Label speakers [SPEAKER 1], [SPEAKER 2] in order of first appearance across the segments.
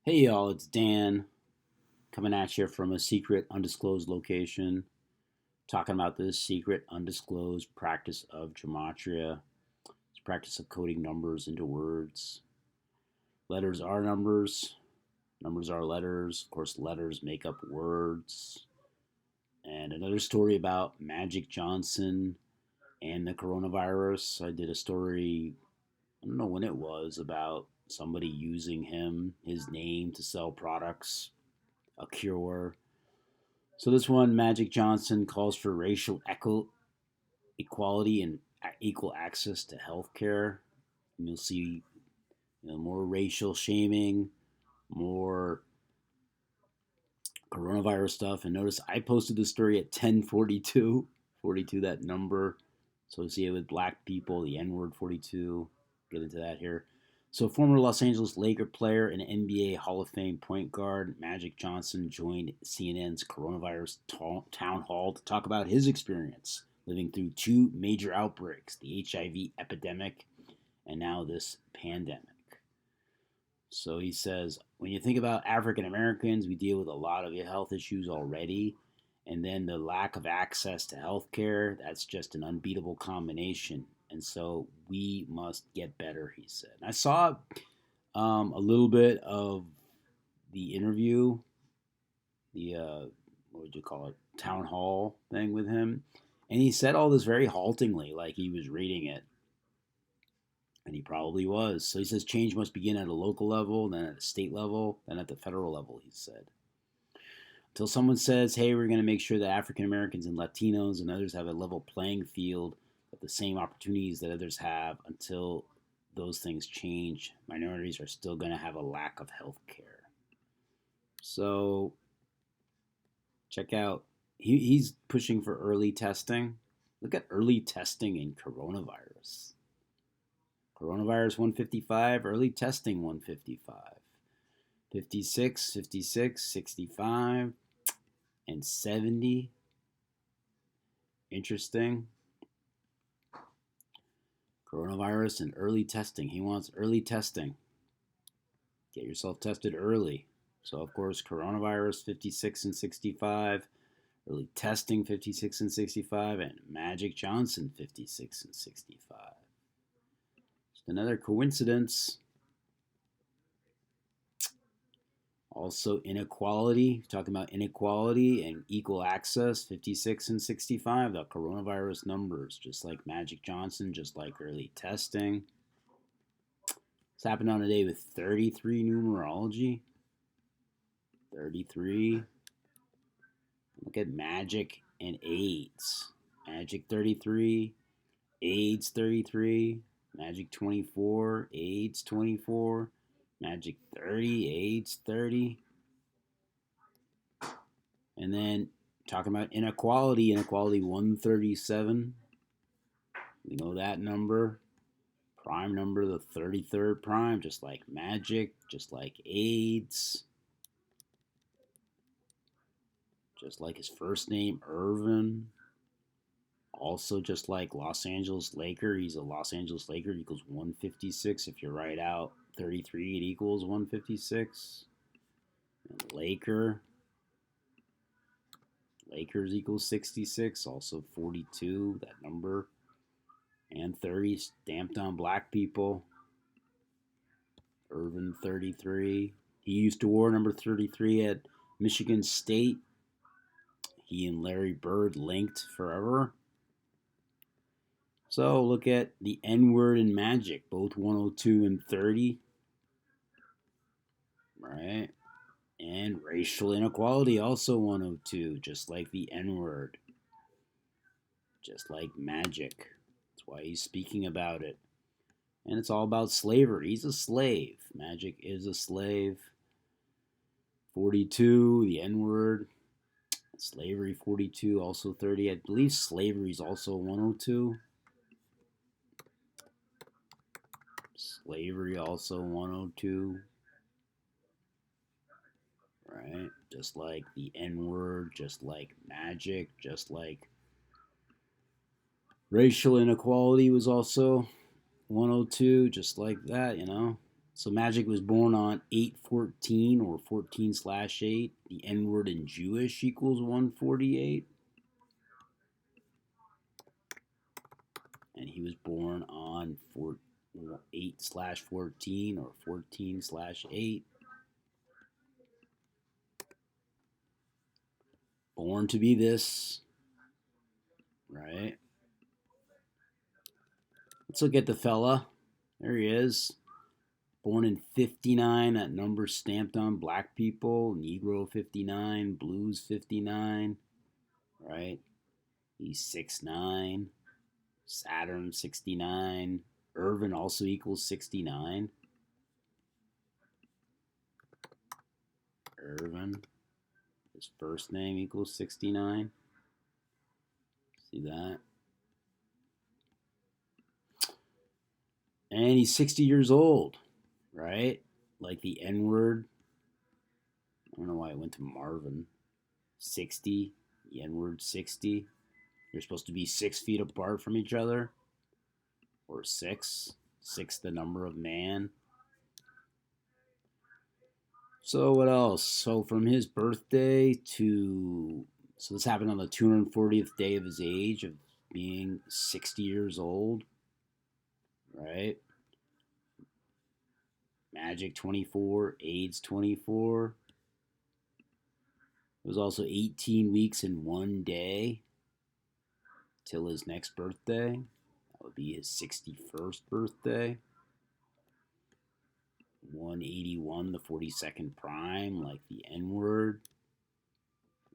[SPEAKER 1] Hey y'all, it's Dan coming at you from a secret undisclosed location, talking about this secret undisclosed practice of gematria. It's practice of coding numbers into words. Letters are numbers, numbers are letters. Of course, letters make up words. And another story about Magic Johnson and the coronavirus. I did a story, I don't know when it was, about somebody using his name to sell products, a cure. So this one, Magic Johnson, calls for racial equality and equal access to health care. And you'll see more racial shaming, more coronavirus stuff. And notice I posted the story at 10:42, 42 that number associated with black people, the N word 42. Get into that here. So, former Los Angeles Laker player and NBA Hall of Fame point guard Magic Johnson joined CNN's coronavirus town hall to talk about his experience living through two major outbreaks, the HIV epidemic and now this pandemic. So he says, when you think about African Americans, we deal with a lot of health issues already. And then the lack of access to health care, that's just an unbeatable combination. And so we must get better, he said. And I saw a little bit of the interview, the, what would you call it, town hall thing with him. And he said all this very haltingly, like he was reading it. And he probably was. So he says change must begin at a local level, then at a state level, then at the federal level, he said. Until someone says, hey, we're going to make sure that African Americans and Latinos and others have a level playing field with the same opportunities that others have, until those things change, minorities are still going to have a lack of health care. So check out, he's pushing for early testing. Look at early testing in coronavirus. Coronavirus 155, early testing 155. 56, 56, 65, and 70. Interesting. Coronavirus and early testing. He wants early testing. Get yourself tested early. So, of course, coronavirus 56 and 65, early testing 56 and 65, and Magic Johnson 56 and 65. Just another coincidence. Also, inequality, talking about inequality and equal access, 56 and 65, the coronavirus numbers, just like Magic Johnson, just like early testing. It's happened on a day with 33 numerology. 33. Look at Magic and AIDS. Magic 33, AIDS 33, Magic 24, AIDS 24, Magic 30, AIDS 30. And then talking about inequality, inequality 137. We know that number. Prime number, the 33rd prime, just like Magic, just like AIDS. Just like his first name, Irvin. Also, just like Los Angeles Laker, he's a Los Angeles Laker, equals 156. If you write out 33, it equals 156. And Lakers equals 66, also 42, that number. And 30 stamped on black people. Irvin 33. He used to wear number 33 at Michigan State. He and Larry Bird linked forever. So look at the N word and Magic, both 102 and 30. Right? And racial inequality, also 102, just like the N word. Just like Magic. That's why he's speaking about it. And it's all about slavery. He's a slave. Magic is a slave. 42, the N word. Slavery 42, also 30. I believe slavery is also 102. Slavery also 102. Right? Just like the N word, just like Magic, just like racial inequality was also 102, just like that, So Magic was born on 814 or 14/8. The N word in Jewish equals 148. And he was born on 8/14 or 14/8. Born to be this, right? Let's look at the fella. There he is. Born in 59, that number stamped on black people. Negro 59, blues 59, right? He's 6'9". Saturn 69. Irvin also equals 69. Irvin. His first name equals 69. See that? And he's 60 years old, right? Like the N word. I don't know why I went to Marvin. 60. The N word 60. You're supposed to be 6 feet apart from each other. Or 6. 6 the number of man. So what else? So from his birthday to... So this happened on the 240th day of his age, of being 60 years old. Right? Magic 24, AIDS 24. It was also 18 weeks and 1 day till his next birthday. That would be his 61st birthday. 181, the 42nd prime, like the N word,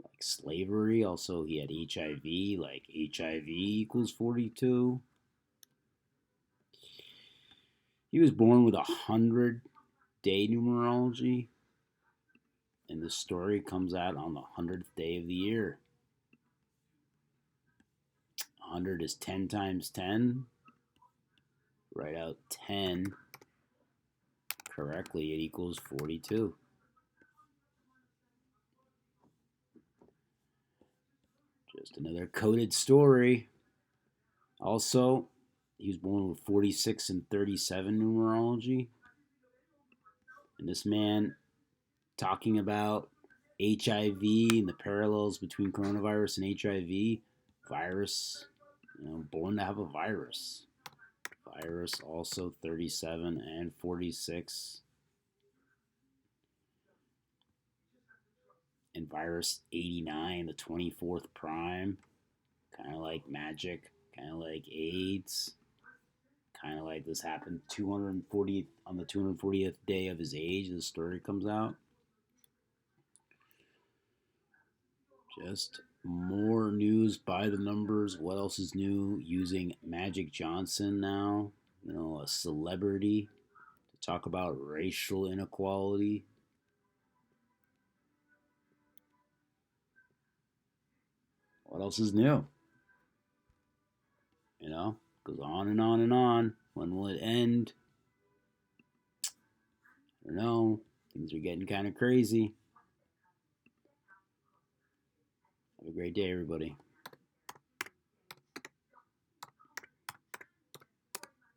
[SPEAKER 1] like slavery. Also, he had HIV, like HIV equals 42. He was born with 100-day numerology, and the story comes out on the 100th day of the year. 100 is 10 times 10. Write out 10 correctly, it equals 42. Just another coded story. Also, he was born with 46 and 37 numerology. And this man talking about HIV and the parallels between coronavirus and HIV. Virus, born to have a virus. Virus also 37 and 46. And virus 89, the 24th prime. Kind of like magic, kind of like AIDS. Kind of like this happened 240 on the 240th day of his age. The story comes out. Just more news by the numbers. What else is new? Using Magic Johnson now, a celebrity, to talk about racial inequality. What else is new? Goes on and on and on. When will it end? I don't know. Things are getting kind of crazy. Have a great day, everybody.